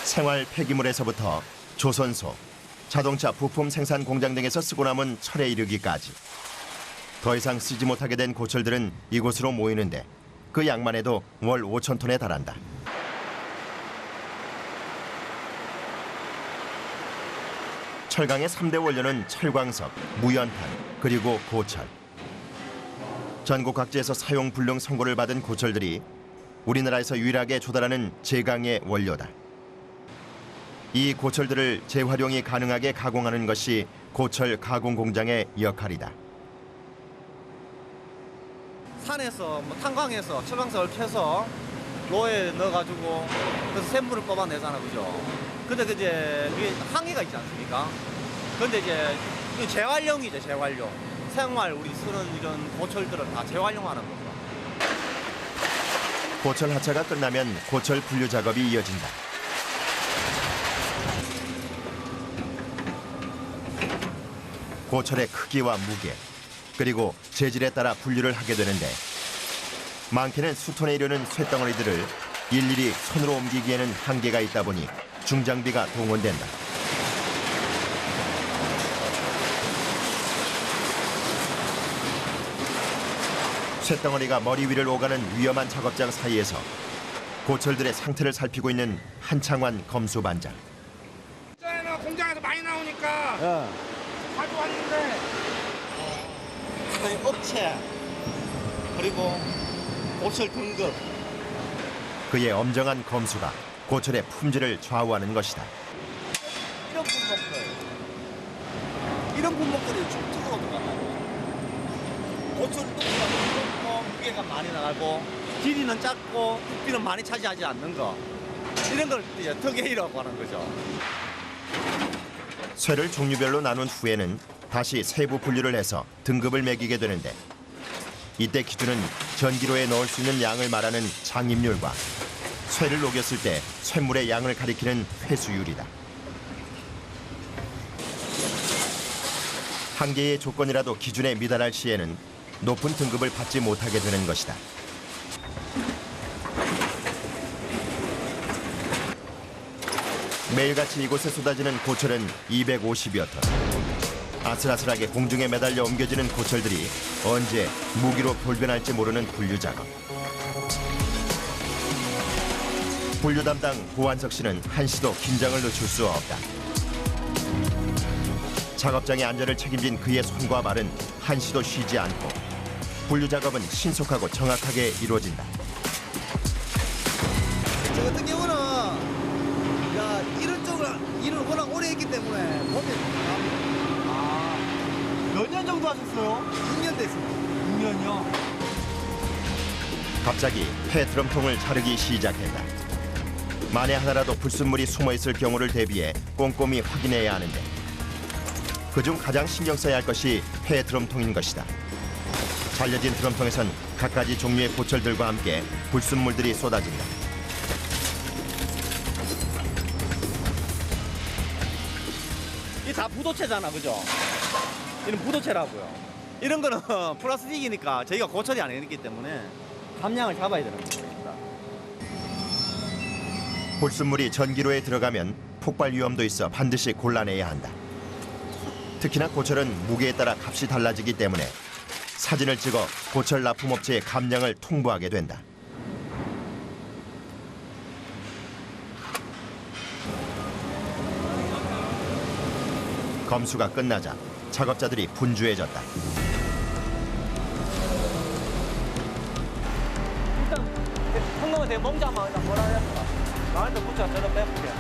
생활 폐기물에서부터 조선소, 자동차 부품 생산 공장 등에서 쓰고 남은 철에 이르기까지 더 이상 쓰지 못하게 된 고철들은 이곳으로 모이는데 그 양만 해도 월 5천 톤에 달한다. 철강의 3대 원료는 철광석, 무연탄, 그리고 고철. 전국 각지에서 사용 불능 선고를 받은 고철들이 우리나라에서 유일하게 조달하는 제강의 원료다. 이 고철들을 재활용이 가능하게 가공하는 것이 고철 가공 공장의 역할이다. 산에서 탄광에서 철광석을 캐서 로에 넣어가지고 그래서 샘물을 뽑아내잖아, 그죠? 근데 이제 이게 항해가 있지 않습니까? 근데 이제 이게 재활용이죠, 재활용. 생활 우리 쓰는 이런 고철들을 다 재활용하는 거죠. 고철 하차가 끝나면 고철 분류 작업이 이어진다. 고철의 크기와 무게, 그리고 재질에 따라 분류를 하게 되는데 많게는 수톤에 이르는 쇳덩어리들을 일일이 손으로 옮기기에는 한계가 있다 보니 중장비가 동원된다. 쇳덩어리가 머리 위를 오가는 위험한 작업장 사이에서 고철들의 상태를 살피고 있는 한창환 검수반장. 전에는 공장에서 많이 나오니까 가져왔는데 저희 업체 그리고 고철 등급 그의 엄정한 검수가 고철의 품질을 좌우하는 것이다. 이런 분목들이 좀 특허가 들어간다고. 고철 뚝수가 높고 무게가 많이 나가고 길이는 작고 부피는 많이 차지하지 않는 거, 이런 걸 이제 특혜이라고 하는 거죠. 쇠를 종류별로 나눈 후에는 다시 세부 분류를 해서 등급을 매기게 되는데 이때 기준은 전기로에 넣을 수 있는 양을 말하는 장입률과 쇠를 녹였을 때 쇳물의 양을 가리키는 회수율이다. 한 개의 조건이라도 기준에 미달할 시에는 높은 등급을 받지 못하게 되는 것이다. 매일같이 이곳에 쏟아지는 고철은 250여 톤. 아슬아슬하게 공중에 매달려 옮겨지는 고철들이 언제 무기로 돌변할지 모르는 분류 작업. 분류 담당 고한석 씨는 한시도 긴장을 늦출 수 없다. 작업장의 안전을 책임진 그의 손과 발은 한시도 쉬지 않고 분류 작업은 신속하고 정확하게 이루어진다. 저 같은 경우는 이런 쪽을 일을 워낙 오래 했기 때문에 몸이 몇 년 정도 하셨어요? 6년 됐습니다. 6년이요? 갑자기 폐드럼통을 자르기 시작했다. 만에 하나라도 불순물이 숨어있을 경우를 대비해 꼼꼼히 확인해야 하는데 그중 가장 신경 써야 할 것이 폐드럼통인 것이다. 잘려진 드럼통에선 갖가지 종류의 고철들과 함께 불순물들이 쏟아진다. 이 다 부도체잖아, 그죠? 이런 부도체라고요. 이런 거는 플라스틱이니까 저희가 고철이 아니기 때문에 함량을 잡아야 되는 겁니다. 불순물이 전기로에 들어가면 폭발 위험도 있어 반드시 골라내야 한다. 특히나 고철은 무게에 따라 값이 달라지기 때문에 사진을 찍어 고철 납품업체에 감량을 통보하게 된다. 검수가 끝나자 작업자들이 분주해졌다. 일단 한번만 내 몸자만 일단 뭐라 해야 될까? 나한테 붙여 저도 빼볼게.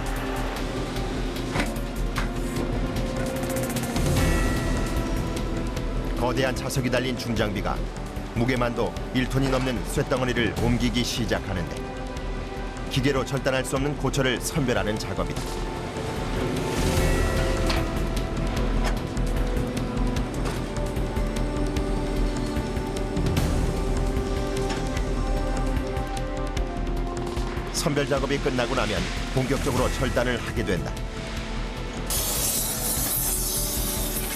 거대한 차석이 달린 중장비가 무게만도 1톤이 넘는 쇳덩어리를 옮기기 시작하는데 기계로 절단할 수 없는 고철을 선별하는 작업이다. 선별 작업이 끝나고 나면 본격적으로 절단을 하게 된다.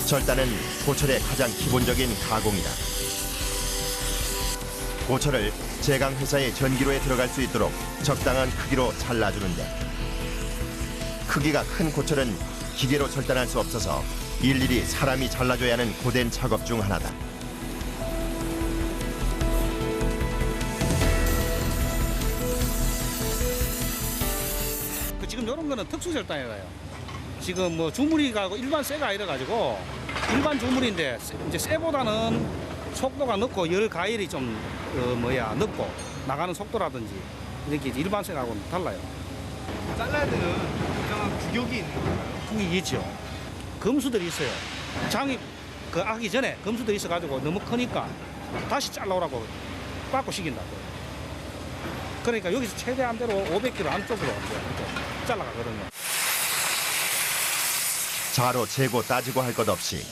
절단은 고철의 가장 기본적인 가공이다. 고철을 제강 회사의 전기로에 들어갈 수 있도록 적당한 크기로 잘라주는데 크기가 큰 고철은 기계로 절단할 수 없어서 일일이 사람이 잘라줘야 하는 고된 작업 중 하나다. 지금 이런 거는 특수 절단이라요. 지금 뭐 주물이가 일반 쇠가 이래 가지고 일반 주물인데 이제 쇠보다는 속도가 늦고 열 가열이 좀 늦고 나가는 속도라든지 이렇게 일반 쇠하고는 달라요. 잘라야 되는 특정한 규격이 있는 건가요? 그게 있죠. 검수들이 있어요. 장이 그 하기 전에 검수들이 있어가지고 너무 크니까 다시 잘라오라고 깎고 시킨다고. 그러니까 여기서 최대한대로 500km 안쪽으로 이제 잘라가거든요. 자로 재고 따지고 할 것 없이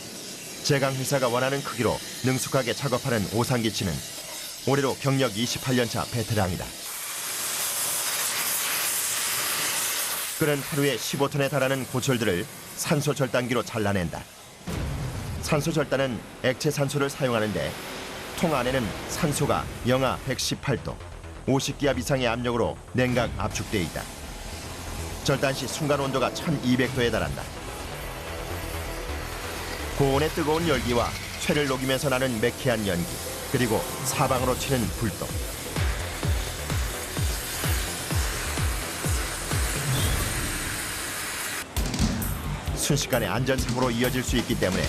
제강 회사가 원하는 크기로 능숙하게 작업하는 오상기 씨는 올해로 경력 28년 차 베테랑이다. 그는 하루에 15톤에 달하는 고철들을 산소 절단기로 잘라낸다. 산소 절단은 액체 산소를 사용하는데 통 안에는 산소가 영하 118도, 50기압 이상의 압력으로 냉각 압축돼 있다. 절단 시 순간 온도가 1200도에 달한다. 고온의 뜨거운 열기와 쇠를 녹이면서 나는 매캐한 연기, 그리고 사방으로 튀는 불도. 순식간에 안전사고로 이어질 수 있기 때문에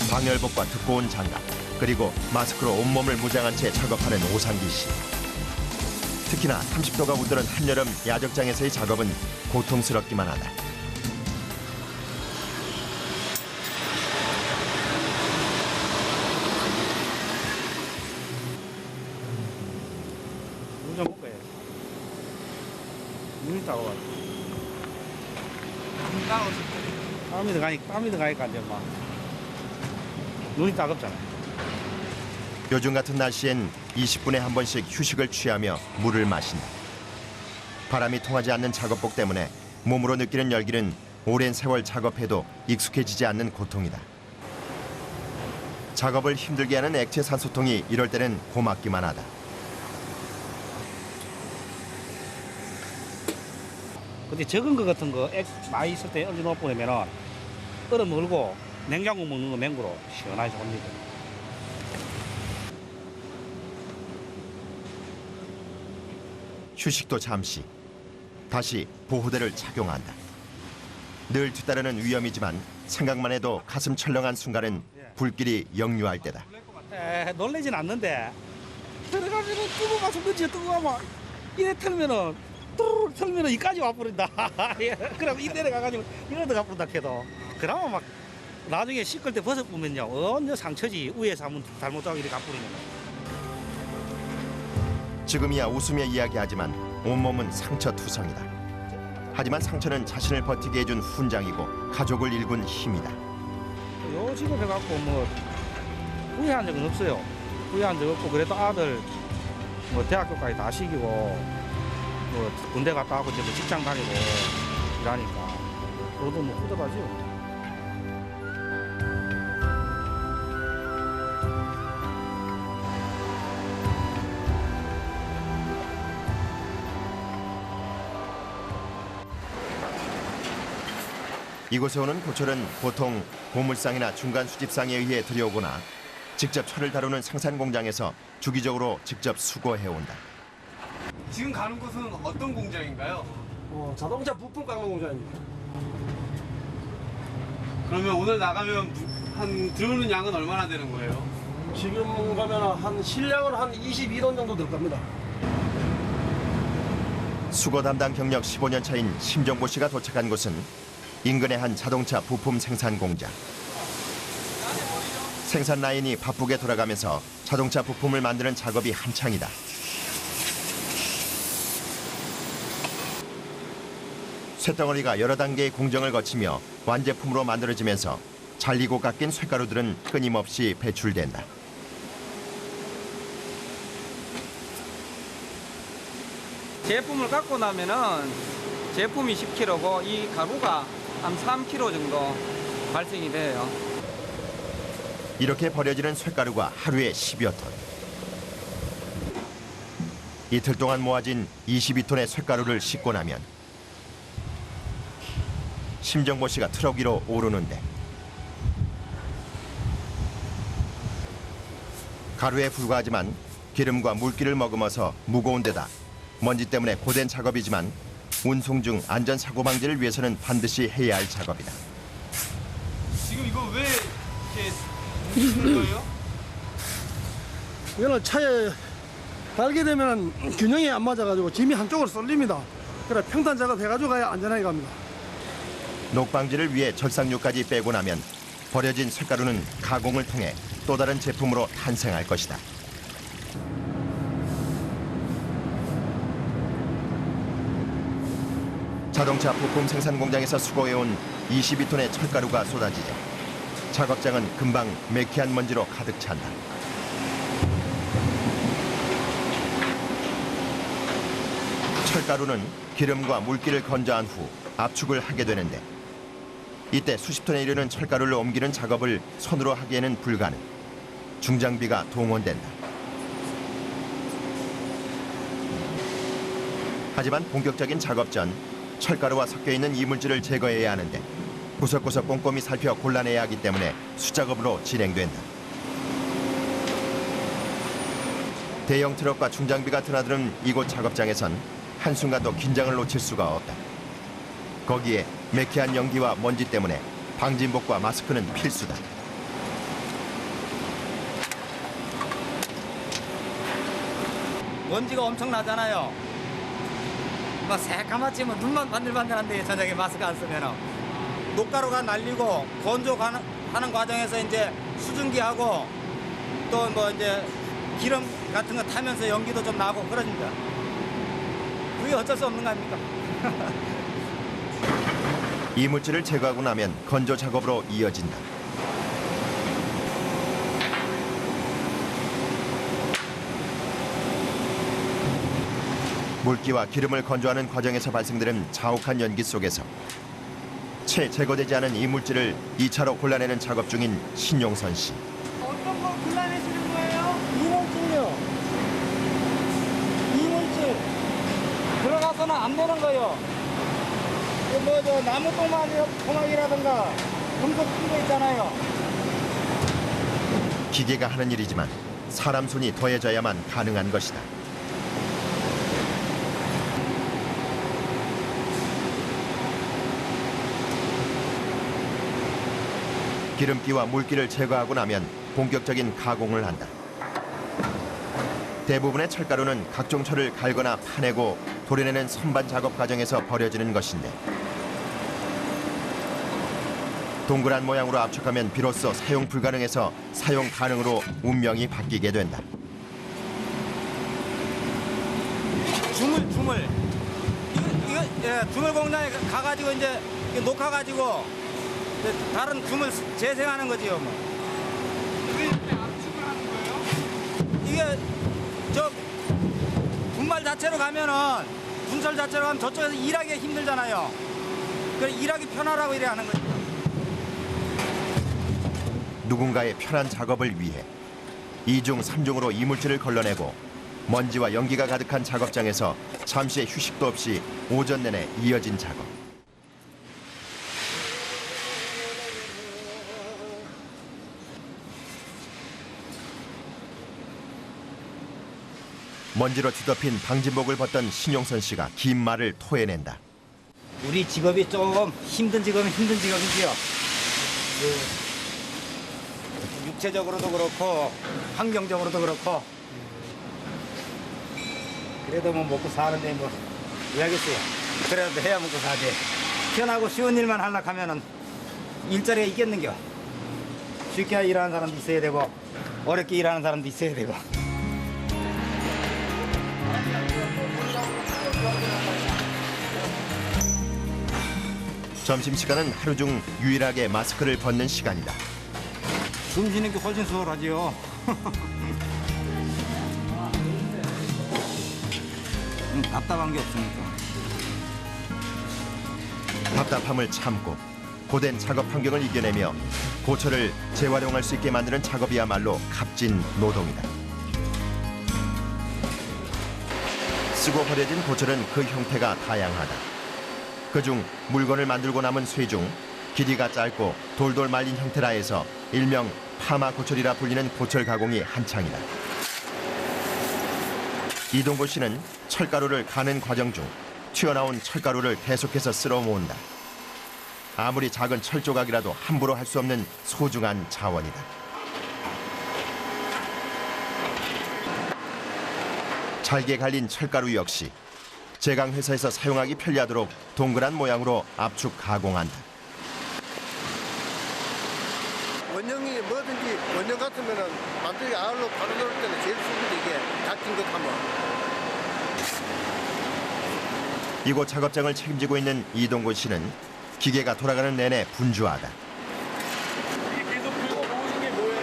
방열복과 두꺼운 장갑, 그리고 마스크로 온몸을 무장한 채 작업하는 오상기 씨. 특히나 30도가 우드는 한여름 야적장에서의 작업은 고통스럽기만 하다. 물좀 먹고 해. 눈이 따가워. 땀이 들어가니까 이제 막 눈이 따갑잖아. 요즘 같은 날씨엔 20분에 한 번씩 휴식을 취하며 물을 마신다. 바람이 통하지 않는 작업복 때문에 몸으로 느끼는 열기는 오랜 세월 작업해도 익숙해지지 않는 고통이다. 작업을 힘들게 하는 액체 산소통이 이럴 때는 고맙기만 하다. 근데 적은 거 같은 거 많이 있을 때 얼려 놓으면은 얼음 물고 냉장고 먹는 거 맹구로 시원하게 좋습니다. 휴식도 잠시. 다시 보호대를 착용한다. 늘 뒤따르는 위험이지만 생각만 해도 가슴 철렁한 순간은 불길이 역류할 때다. 놀라진 않는데 들어가면은 뜨거워 가서 던져 뜨거워 이래 털면은 뚜루룩 털면은 이까지 와버린다. 그럼 이 내려가가지고 이러다 가버린다 해도 그나마 막 나중에 씻을 때 벗어보면요 언제 상처지 위에서 한번 잘못하고 이렇게 가버리면. 지금이야 웃으며 이야기하지만 온몸은 상처투성이다. 하지만 상처는 자신을 버티게 해준 훈장이고 가족을 일군 힘이다. 요 직업 해갖고 뭐 후회한 적은 없어요. 후회한 적 없고 그래도 아들 뭐 대학교까지 다 시키고 뭐 군대 갔다 와고 이제 뭐 직장 다니고 이러니까 저도 뭐 뿌듯하죠. 이곳에 오는 고철은 보통 보물상이나 중간 수집상에 의해 들여오거나 직접 철을 다루는 생산 공장에서 주기적으로 직접 수거해온다. 지금 가는 곳은 어떤 공장인가요? 자동차 부품 깎는 공장입니다. 그러면 오늘 나가면 한 들어오는 양은 얼마나 되는 거예요? 지금 가면 한 실량은 한 22톤 정도 될 겁니다. 수거 담당 경력 15년 차인 심정보 씨가 도착한 곳은 인근의 한 자동차 부품 생산 공장. 생산 라인이 바쁘게 돌아가면서 자동차 부품을 만드는 작업이 한창이다. 쇳덩어리가 여러 단계의 공정을 거치며 완제품으로 만들어지면서 잘리고 깎인 쇳가루들은 끊임없이 배출된다. 제품을 갖고 나면은 제품이 10kg고 이 가루가 한 3kg 정도 발생이 돼요. 이렇게 버려지는 쇳가루가 하루에 10여 톤. 이틀 동안 모아진 22톤의 쇳가루를 싣고 나면 심정보 씨가 트럭 위로 오르는데 가루에 불과하지만 기름과 물기를 머금어서 무거운 데다 먼지 때문에 고된 작업이지만 운송 중 안전 사고 방지를 위해서는 반드시 해야 할 작업이다. 지금 이거 왜 이렇게 는 거예요? 이거는 차에 달게 되면 균형이 안 맞아가지고 짐이 한쪽으로 쏠립니다. 그래 평탄 작업 해가지고 가야 안전하게 갑니다. 녹방지를 위해 절삭류까지 빼고 나면 버려진 쇳가루는 가공을 통해 또 다른 제품으로 탄생할 것이다. 자동차 부품 생산 공장에서 수거해온 22톤의 철가루가 쏟아지자 작업장은 금방 매캐한 먼지로 가득 찬다. 철가루는 기름과 물기를 건조한 후 압축을 하게 되는데 이때 수십 톤에 이르는 철가루를 옮기는 작업을 손으로 하기에는 불가능. 중장비가 동원된다. 하지만 본격적인 작업 전 철가루와 섞여 있는 이물질을 제거해야 하는데 구석구석 꼼꼼히 살펴 골라내야 하기 때문에 수작업으로 진행된다. 대형 트럭과 중장비가 드나드는 이곳 작업장에선 한순간도 긴장을 놓칠 수가 없다. 거기에 매캐한 연기와 먼지 때문에 방진복과 마스크는 필수다. 먼지가 엄청 나잖아요. 막 새까맣지 뭐 눈만 반들반들한데 저녁에 마스크 안 쓰면은 녹가루가 날리고 건조하는 과정에서 이제 수증기하고 또 뭐 이제 기름 같은 거 타면서 연기도 좀 나고 그러십니다. 그게 어쩔 수 없는 거 아닙니까? 이물질을 제거하고 나면 건조 작업으로 이어진다. 물기와 기름을 건조하는 과정에서 발생되는 자욱한 연기 속에서 채 제거되지 않은 이물질을 2차로 골라내는 작업 중인 신용선 씨. 어떤 거 골라내시는 거예요? 이물질요. 이물질. 들어가서는 안 되는 거요. 저 나무 토막이라든가 금속 큰 거 있잖아요. 기계가 하는 일이지만 사람 손이 더해져야만 가능한 것이다. 기름기와 물기를 제거하고 나면 본격적인 가공을 한다. 대부분의 철가루는 각종 철을 갈거나 파내고 도려내는 선반 작업 과정에서 버려지는 것인데 동그란 모양으로 압축하면 비로소 사용 불가능해서 사용 가능으로 운명이 바뀌게 된다. 주물. 이거 주물 공장에 가가지고 이제 녹아가지고 다른 주물 재생하는 거지요. 뭐. 왜 압축을 하는 거예요? 이게 저 분말 자체로 가면은 분철 자체로 가면 저쪽에서 일하기 힘들잖아요. 그래 일하기 편하라고 이래 하는 거죠. 누군가의 편한 작업을 위해 2중, 3중으로 이물질을 걸러내고 먼지와 연기가 가득한 작업장에서 잠시의 휴식도 없이 오전 내내 이어진 작업. 먼지로 뒤덮인 방진복을 벗던 신용선 씨가 긴 말을 토해낸다. 우리 직업이 좀 힘든 직업이지요. 육체적으로도 그렇고 환경적으로도 그렇고 그래도 뭐 먹고 사는데 뭐 왜 하겠어요. 그래도 해야 먹고 사지. 편하고 쉬운 일만 하려고 하면은 일자리가 있겠는겨. 쉽게 일하는 사람도 있어야 되고 어렵게 일하는 사람도 있어야 되고. 점심시간은 하루 중 유일하게 마스크를 벗는 시간이다. 숨 쉬는 게 훨씬 수월하지요. 답답한 게 없으니까. 답답함을 참고 고된 작업 환경을 이겨내며 고철을 재활용할 수 있게 만드는 작업이야말로 값진 노동이다. 쓰고 버려진 고철은 그 형태가 다양하다. 그중 물건을 만들고 남은 쇠 중 길이가 짧고 돌돌 말린 형태라 해서 일명 파마 고철이라 불리는 고철 가공이 한창이다. 이동고 씨는 철가루를 가는 과정 중 튀어나온 철가루를 계속해서 쓸어 모은다. 아무리 작은 철 조각이라도 함부로 할 수 없는 소중한 자원이다. 잘게 갈린 철가루 역시 제강 회사에서 사용하기 편리하도록 동그란 모양으로 압축 가공한다. 원형이 뭐든지 원형 같으면은 만들기 아울로 바로 넣을 때는 제일 수월이 이게 닫힌 것 하면. 이곳 작업장을 책임지고 있는 이동곤 씨는 기계가 돌아가는 내내 분주하다. 계속 긁어 모으는 게 뭐예요?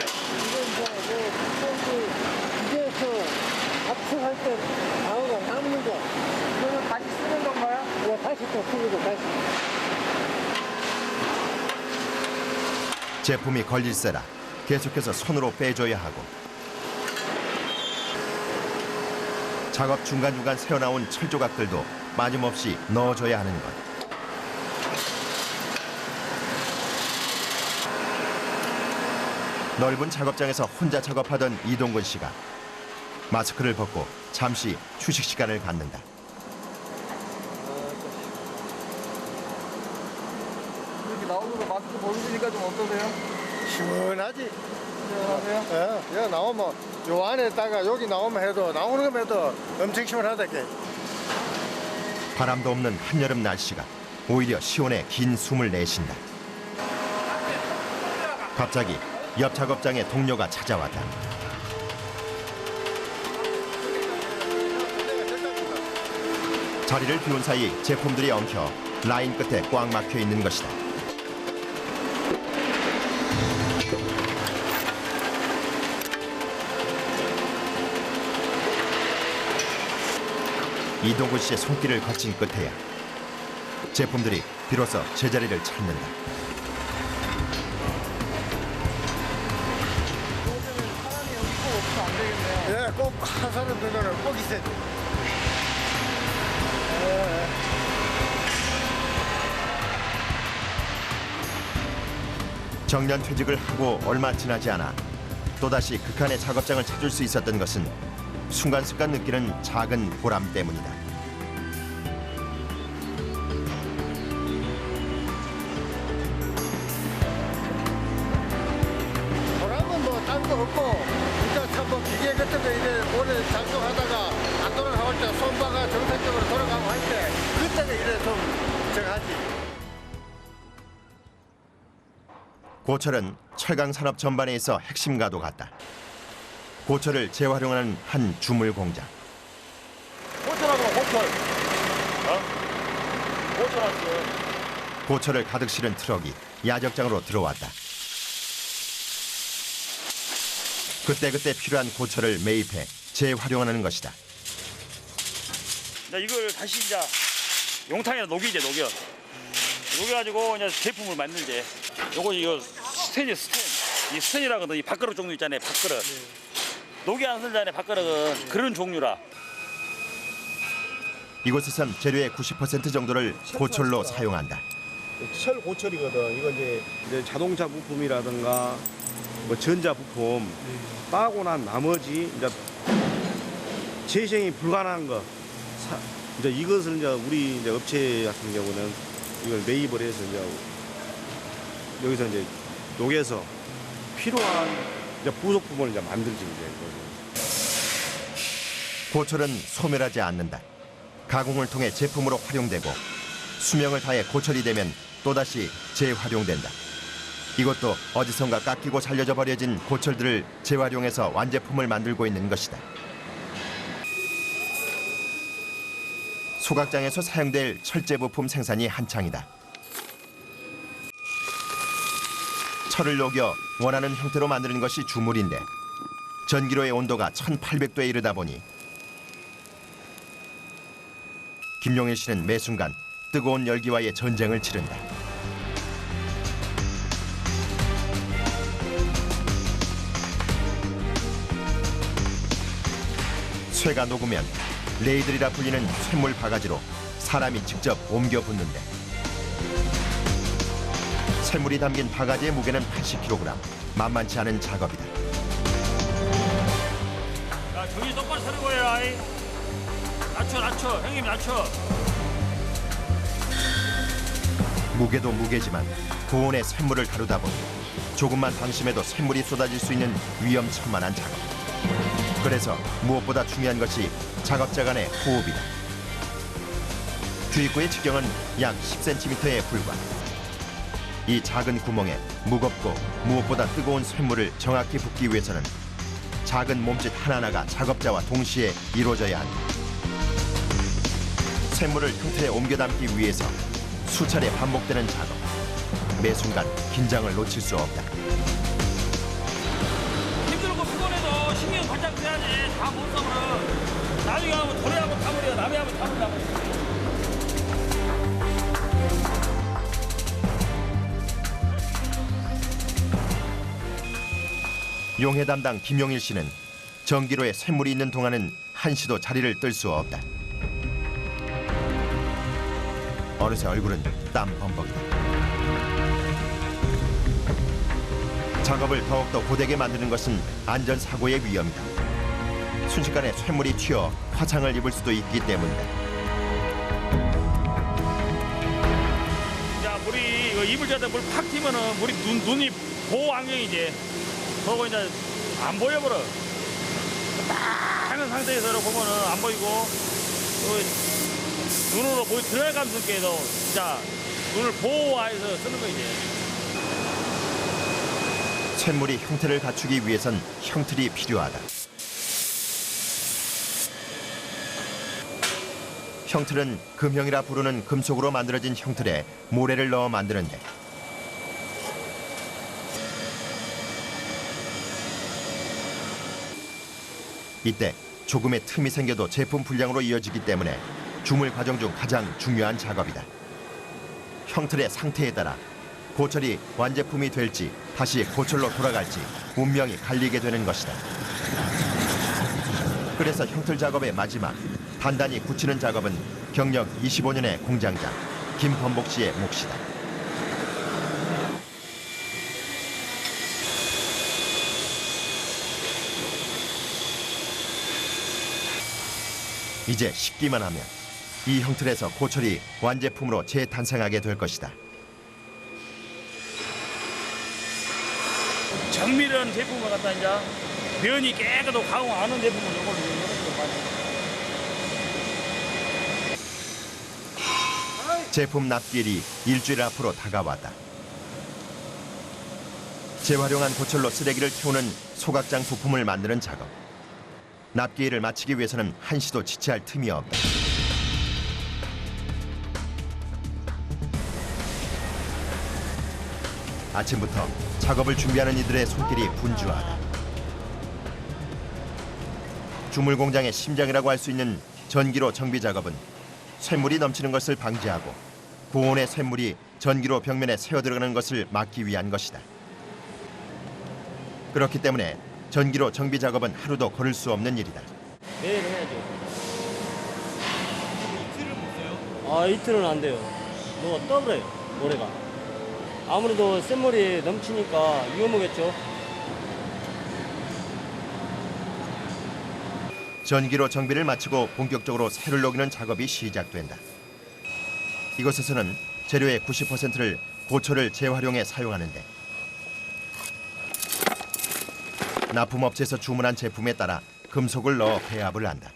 기계에서 압축할 때 방어가 남는 거. 이거는 다시 쓰는 건가요? 네, 다시 또 풀고 다시. 제품이 걸릴세라 계속해서 손으로 빼줘야 하고 작업 중간중간 새어나온 철 조각들도 빠짐없이 넣어줘야 하는 것. 넓은 작업장에서 혼자 작업하던 이동근 씨가 마스크를 벗고 잠시 휴식 시간을 갖는다. 이렇게 나오는 거 마스크 벗으니까 좀 어떠세요? 시원하지? 시원하세요? 예, 여기 나오면 요 안에다가 여기 나오면 해도 나오는 거면 해도 엄청 시원하다. 바람도 없는 한여름 날씨가 오히려 시원해 긴 숨을 내쉰다. 갑자기 옆 작업장에 동료가 찾아왔다. 자리를 비운 사이 제품들이 엉켜 라인 끝에 꽉 막혀 있는 것이다. 이동근 씨의 손길을 거친 끝에야 제품들이 비로소 제자리를 찾는다. 예, 꼭 한 사람 되면은 꼭 있어야 돼. 정년 퇴직을 하고 얼마 지나지 않아 또다시 극한의 작업장을 찾을 수 있었던 것은 순간순간 느끼는 작은 보람 때문이다. 보람은 뭐 딴 거 없고 진짜 참뭐 기계 같은 거 이래 오래 작동하다가 안 돌아갈 때 손바가 정상적으로 돌아가고 할 때 그때가 이래 좀 저하지. 고철은 철강 산업 전반에 있어 핵심가도 같다. 고철을 재활용하는 한 주물 공장. 고철을 가득 실은 트럭이 야적장으로 들어왔다. 그때그때 필요한 고철을 매입해 재활용하는 것이다. 이제 이걸 다시 이제 용탕에 녹이지 녹여. 녹여가지고 이제 제품을 만들지. 요거 이거 스텐이 스텐. 이 스텐이라거든. 이 밥그릇 종류 있잖아요. 밥그릇. 녹이 안 쓸잖아요. 밥그릇은 그런 종류라. 이곳에선 재료의 90% 정도를 고철로 사용한다. 철 고철이거든. 이거 이제 자동차 부품이라든가 뭐 전자 부품 따고 난 나머지 이제 재생이 불가능한 거 이제 이것을 이제 우리 이제 업체 같은 경우는 이걸 매입을 해서 이제 여기서 이제 녹여서 필요한 이제 부속품을 이제 만들지 이제. 고철은 소멸하지 않는다. 가공을 통해 제품으로 활용되고 수명을 다해 고철이 되면 또다시 재활용된다. 이것도 어디선가 깎이고 살려져 버려진 고철들을 재활용해서 완제품을 만들고 있는 것이다. 소각장에서 사용될 철제 부품 생산이 한창이다. 철을 녹여 원하는 형태로 만드는 것이 주물인데 전기로의 온도가 1800도에 이르다 보니 김용일 씨는 매 순간 뜨거운 열기와의 전쟁을 치른다. 쇠가 녹으면 레이들이라 불리는 쇳물 바가지로 사람이 직접 옮겨 붓는데 샘물이 담긴 바가지의 무게는 80kg. 만만치 않은 작업이다. 야, 정신 똑바로 차리고 해라. 낮춰. 형님 낮춰. 무게도 무게지만 고온의 샘물을 다루다 보니 조금만 방심해도 샘물이 쏟아질 수 있는 위험천만한 작업. 그래서 무엇보다 중요한 것이 작업자 간의 호흡이다. 주입구의 직경은 약 10cm에 불과. 이 작은 구멍에 무겁고 무엇보다 뜨거운 쇳물을 정확히 붓기 위해서는 작은 몸짓 하나하나가 작업자와 동시에 이루어져야 한다. 쇳물을 형틀에 옮겨 담기 위해서 수차례 반복되는 작업. 매 순간 긴장을 놓칠 수 없다. 힘들고 피곤해도 신경 바짝 써야지. 다 못 써버려. 나중에 하면 도래하면 가버려. 남이 하면 가버려. 용해 담당 김용일 씨는 전기로에 쇳물이 있는 동안은 한시도 자리를 뜰 수 없다. 어느새 얼굴은 땀 범벅이다. 작업을 더욱더 고되게 만드는 것은 안전사고의 위험이다. 순식간에 쇳물이 튀어 화상을 입을 수도 있기 때문이다. 자, 물이 이거 이불 자다 물 팍 튀면은 물이 눈이 보호 안경이지. 그러고 이제 안 보여버려. 딱 하는 상태에서 보면은 안 보이고 또 눈으로 물 들어감 속에도 진짜 눈을 보호해서 쓰는 거지. 쇳물이 형태를 갖추기 위해선 형틀이 필요하다. 형틀은 금형이라 부르는 금속으로 만들어진 형틀에 모래를 넣어 만드는데 이때 조금의 틈이 생겨도 제품 불량으로 이어지기 때문에 주물 과정 중 가장 중요한 작업이다. 형틀의 상태에 따라 고철이 완제품이 될지 다시 고철로 돌아갈지 운명이 갈리게 되는 것이다. 그래서 형틀 작업의 마지막 단단히 굳히는 작업은 경력 25년의 공장장 김범복 씨의 몫이다. 이제 식기만 하면 이 형틀에서 고철이 완제품으로 재탄생하게 될 것이다. 정밀한 제품을 갖다 이제 면이 깨끗하고 가공 안 하는 제품을 이걸 많이. 제품 납기일이 일주일 앞으로 다가왔다. 재활용한 고철로 쓰레기를 태우는 소각장 부품을 만드는 작업. 납기일을 마치기 위해서는 한시도 지체할 틈이 없다. 아침부터 작업을 준비하는 이들의 손길이 분주하다. 주물 공장의 심장이라고 할 수 있는 전기로 정비 작업은 쇳물이 넘치는 것을 방지하고 고온의 쇳물이 전기로 벽면에 새어 들어가는 것을 막기 위한 것이다. 그렇기 때문에 전기로 정비 작업은 하루도 거를 수 없는 일이다. 매일 해야죠. 이틀을 못 써요? 이틀은 안 돼요. 뭐가 떠버려요, 모래가. 아무래도 쇳물이 넘치니까 위험하겠죠. 전기로 정비를 마치고 본격적으로 새를 녹이는 작업이 시작된다. 이곳에서는 재료의 90%를 고철을 재활용해 사용하는데 납품업체에서 주문한 제품에 따라 금속을 넣어 배합을 한다.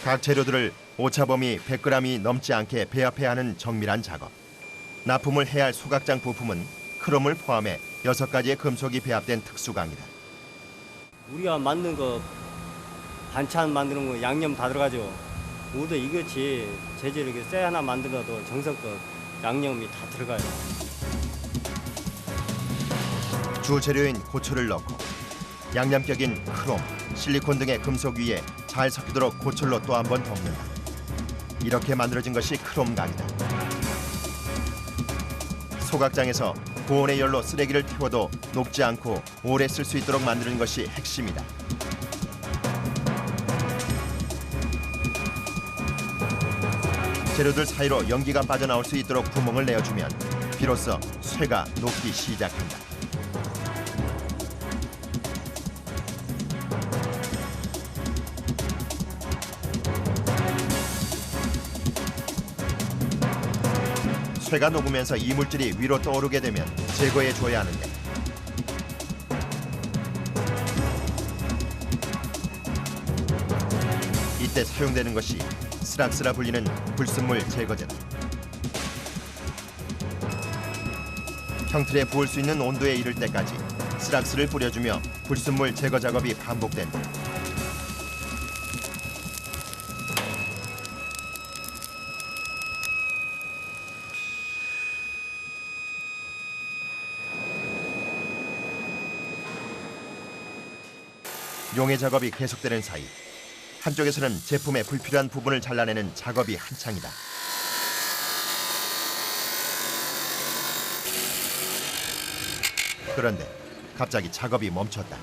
각 재료들을 오차범위 100g이 넘지 않게 배합해야 하는 정밀한 작업. 납품을 해야 할 소각장 부품은 크롬을 포함해 6가지의 금속이 배합된 특수강이다. 우리가 만든 거 반찬 만드는 거 양념 다 들어가죠. 모두 이것이 재질 이렇게 쇠 하나 만들어도 정성껏 양념이 다 들어가요. 주 재료인 고철을 넣고 양념격인 크롬, 실리콘 등의 금속 위에 잘 섞이도록 고철로 또 한 번 덮는다. 이렇게 만들어진 것이 크롬강이다. 소각장에서 고온의 열로 쓰레기를 태워도 녹지 않고 오래 쓸 수 있도록 만드는 것이 핵심이다. 재료들 사이로 연기가 빠져나올 수 있도록 구멍을 내어주면 비로소 쇠가 녹기 시작한다. 쇠가 녹으면서 이물질이 위로 떠오르게 되면 제거해줘야 하는데 이때 사용되는 것이 스락스라 불리는 불순물 제거제다. 형틀에 부을 수 있는 온도에 이를 때까지 스락스를 뿌려주며 불순물 제거 작업이 반복된다. 용해 작업이 계속되는 사이 한쪽에서는 제품의 불필요한 부분을 잘라내는 작업이 한창이다. 그런데 갑자기 작업이 멈췄다.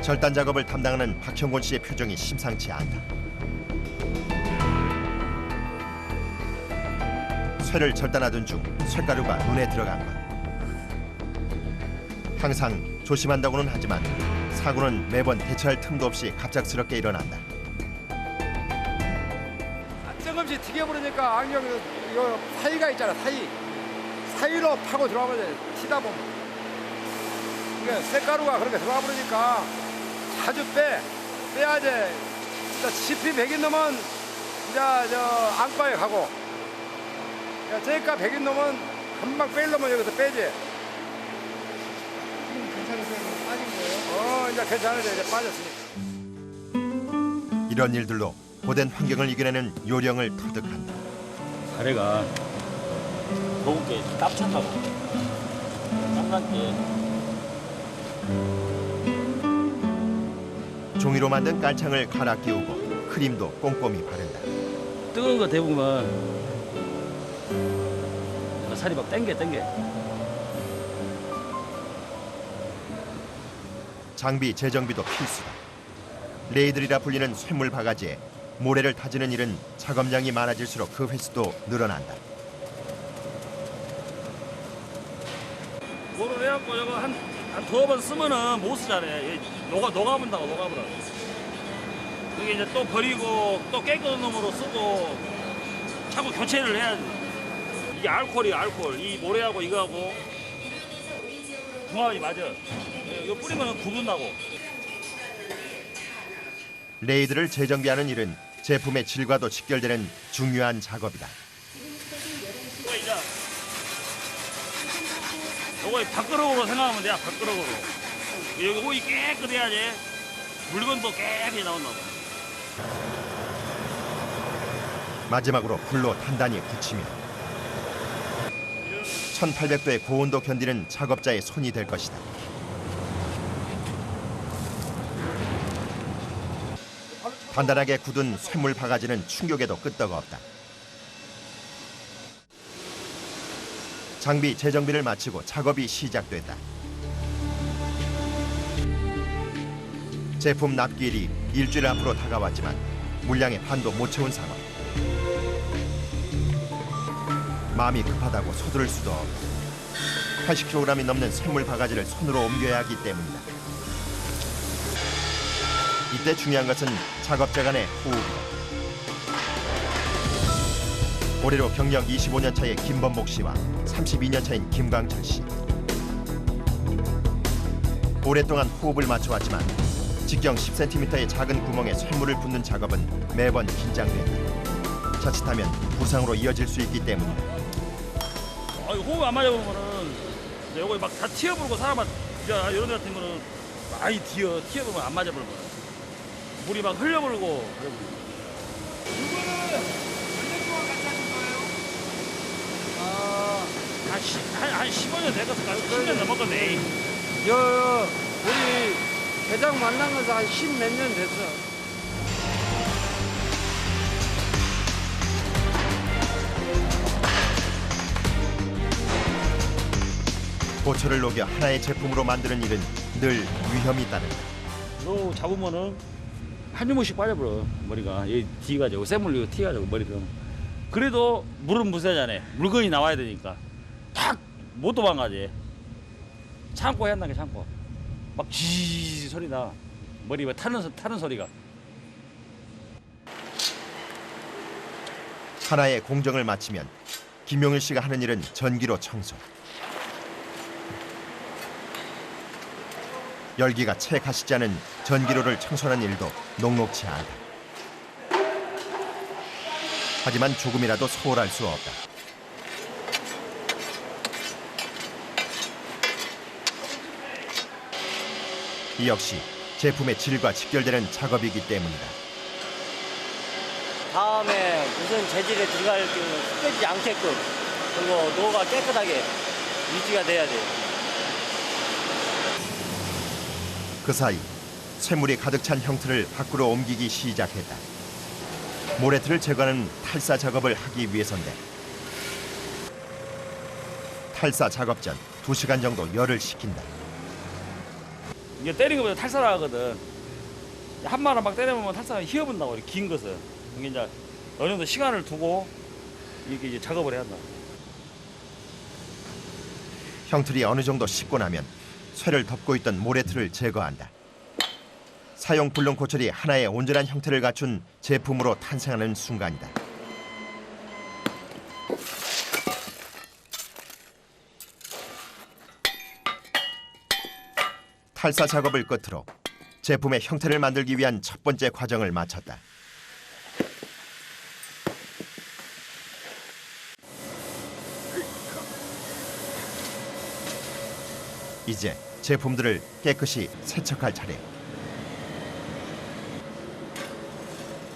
절단 작업을 담당하는 박형곤 씨의 표정이 심상치 않다. 쇠를 절단하던 중 쇠가루가 눈에 들어간 것. 항상 조심한다고는 하지만 사고는 매번 대처할 틈도 없이 갑작스럽게 일어난다. 뜬금없이 튀겨버리니까 안경 요 사이가 있잖아, 사이로 파고 들어가면 튀다 보면 이게 쇳가루가 그렇게 들어가 버리니까 자주 빼야지. 진짜 CP 100인 놈은 이제 안과에 가고 저희가 100인 놈은 금방 빼려면 여기서 빼지. 이제 괜찮아져. 이제 빠졌으니까. 이런 일들로 고된 환경을 이겨내는 요령을 터득한다. 가래가 더운 게 납작하고 땀난게 종이로 만든 깔창을 갈아 끼우고 크림도 꼼꼼히 바른다. 뜨거운 거 대보면 살이 막 땡겨. 장비 재정비도 필수다. 레이들이라 불리는 쇠물 바가지에 모래를 타지는 일은 작업량이 많아질수록 그 횟수도 늘어난다. 뭐를 해갖고 이거 한 두어 번 쓰면은 못 쓰잖아요. 녹아본다고. 이게 이제 또 버리고 또 깨끗한 놈으로 쓰고 자꾸 교체를 해야지. 이게 알코올이야, 알코올. 이 모래하고 이거하고 궁합이 맞아. 이거 뿌리면 구분 나고. 레이드를 재정비하는 일은 제품의 질과도 직결되는 중요한 작업이다. 요거 밥그릇으로 생각하면 돼. 밥그릇으로. 여기 호이 깨끗해야지 물건도 깨끗이 나온다고. 마지막으로 불로 단단히 붙이며 1800도의 고온도 견디는 작업자의 손이 될 것이다. 단단하게 굳은 쇠물 바가지는 충격에도 끄떡 없다. 장비 재정비를 마치고 작업이 시작됐다. 제품 납기일이 일주일 앞으로 다가왔지만 물량의 반도 못 채운 상황. 마음이 급하다고 서두를 수도 없고 80kg이 넘는 쇠물 바가지를 손으로 옮겨야 하기 때문이다. 이때 중요한 것은 작업자 간의 호흡이다. 올해로 경력 25년 차의 김범복 씨와 32년 차인 김광철 씨. 오랫동안 호흡을 맞춰왔지만 직경 10cm의 작은 구멍에 쇠물을 붓는 작업은 매번 긴장된다. 자칫하면 부상으로 이어질 수 있기 때문이다. 호흡 안 맞아보면은 요거 막 다 튀어부르고 사람만 이런 데 같은 거는 많이 튀어보면 안 맞아버리면 물이 막 흘려버리고 그래버리고. 한 15년 됐겠을까? 10년 넘었겠네. 우리 회장 만난 것은 한 10몇 년 됐어. 고철을 녹여 하나의 제품으로 만드는 일은 늘 위험이 따른다. 요 잡으면은 한 주먹씩 빠져버려 머리가. 이 뒤가지고 샘물 이거 튀가지고 머리를. 그래도 물은 무쇠잖아요. 물건이 나와야 되니까 탁 못 도망가지. 참고 해야 한다는 게 참고. 막 지지 소리 나. 머리 왜 타는 소리가. 하나의 공정을 마치면 김용일 씨가 하는 일은 전기로 청소. 열기가 채 가시지 않은 전기로를 청소하는 일도 녹록치 않다. 하지만 조금이라도 소홀할 수 없다. 이 역시 제품의 질과 직결되는 작업이기 때문이다. 다음에 무슨 재질에 들어갈 그 습해지지 않게끔 그리고 노가 깨끗하게 유지가 돼야 돼요. 그 사이 쇳물이 가득 찬 형틀을 밖으로 옮기기 시작했다. 모래틀을 제거하는 탈사 작업을 하기 위해서인데 탈사 작업 전 2시간 정도 열을 식힌다. 이게 때리는 것보다 탈사를 하거든. 한 마리 막 때려보면 탈사가 휘어본다고 이렇게 긴 것은. 이게 이제 어느 정도 시간을 두고 이렇게 이제 작업을 해야 한다. 형틀이 어느 정도 식고 나면 쇠를 덮고 있던 모래틀을 제거한다. 사용 불능 고철이 하나의 온전한 형태를 갖춘 제품으로 탄생하는 순간이다. 탈사 작업을 끝으로 제품의 형태를 만들기 위한 첫 번째 과정을 마쳤다. 이제 제품들을 깨끗이 세척할 차례.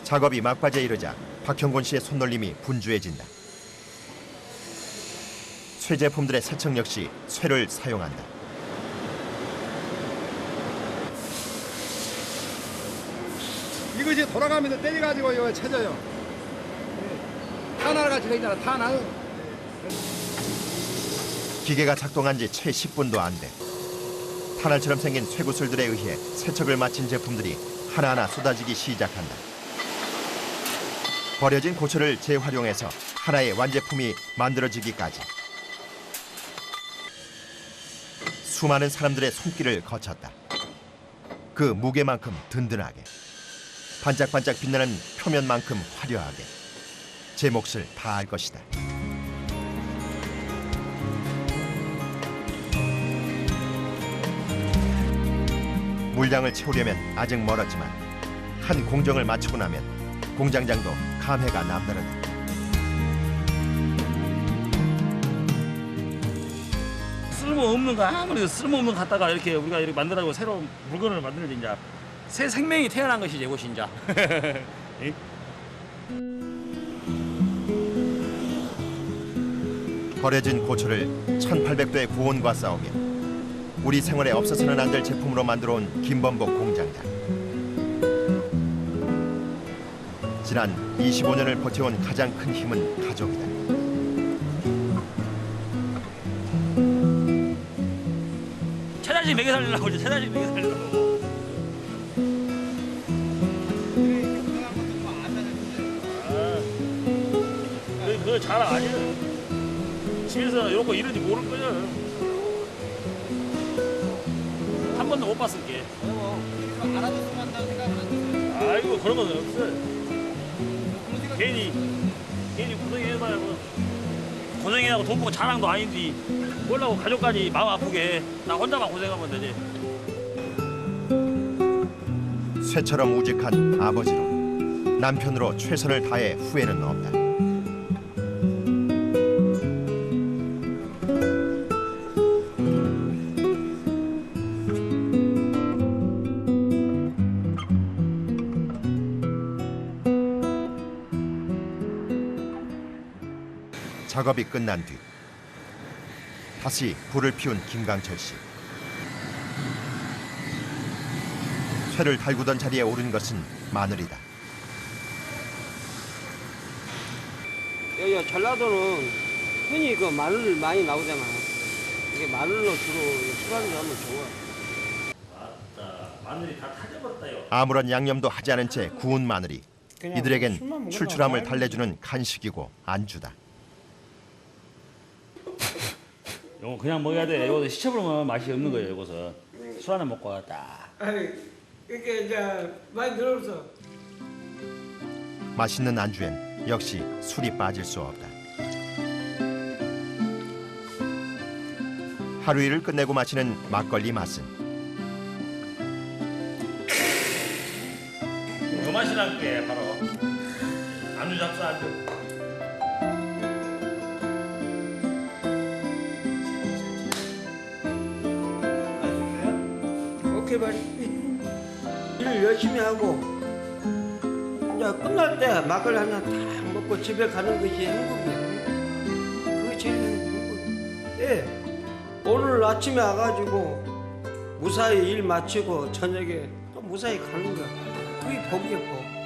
작업이 막바지에 이르자 박형곤 씨의 손놀림이 분주해진다. 쇠 제품들의 세척 역시 쇠를 사용한다. 이것이 돌아가면서 때려가지고 이거 쳐져요. 탄알 같이 생겼잖아, 탄알. 기계가 작동한 지 채 10분도 안 돼. 탄알처럼 생긴 쇠구슬들에 의해 세척을 마친 제품들이 하나하나 쏟아지기 시작한다. 버려진 고철을 재활용해서 하나의 완제품이 만들어지기까지 수많은 사람들의 손길을 거쳤다. 그 무게만큼 든든하게, 반짝반짝 빛나는 표면만큼 화려하게 제 몫을 다할 것이다. 물량을 채우려면 아직 멀었지만 한 공정을 마치고 나면 공장장도 감회가 남다르다. 쓸모없는 거 아무래도 쓸모없는 거 갖다가 이렇게 우리가 이렇게 만들어가지고 새로운 물건을 만들지 이제 새 생명이 태어난 것이지 이것이 이제. 버려진 고철을 1800도의 고온과 싸우며 우리 생활에 없어서는 안 될 제품으로 만들어온 김범복 공장장. 지난 25년을 버텨온 가장 큰 힘은 가족이다. 처자식 먹여 살리려고 이제 처자식 먹여 살리려고. 그거 잘 아니야. 집에서 이런 거 이런지 모를 거야. 한 번도 못 봤을게. 알아줬으면 한다고 생각은 안 드세요? 아이고 그런 건 없어. 괜히 고생해봐야 뭐. 고생해하고 돈 벌고 자랑도 아닌데 뭘라고 가족까지 마음 아프게 해. 나 혼자만 고생하면 되지. 쇠처럼 우직한 아버지로 남편으로 최선을 다해 후회는 없다. 작업이 끝난 뒤 다시 불을 피운 김강철 씨. 쇠를 달구던 자리에 오른 것은 마늘이다. 여기 전라도는 흔히 그 마늘 많이 나오잖아. 이게 마늘로 주로 술안주 하면 좋아. 마늘이 다 타져버렸다요. 아무런 양념도 하지 않은 채 구운 마늘이 이들에겐 출출함을 달래주는 간식이고 안주다. 이거 그냥 먹어야 돼. 이거 시쳐버리면 맛이 없는 거예요. 이것은 술 하나 먹고 왔다. 아니, 이게 이제 많이 늘어서. 맛있는 안주엔 역시 술이 빠질 수 없다. 하루 일을 끝내고 마시는 막걸리 맛은 그 맛이란 게 바로 안주 잡수 안주. 오케이, 말. 일 열심히 하고, 이제 끝날 때 막걸리 한 잔 다 먹고 집에 가는 것이 행복이야. 그게 제일 행복이야. 예. 오늘 아침에 와가지고 무사히 일 마치고 저녁에 또 무사히 가는 거야. 그게 복이야, 복.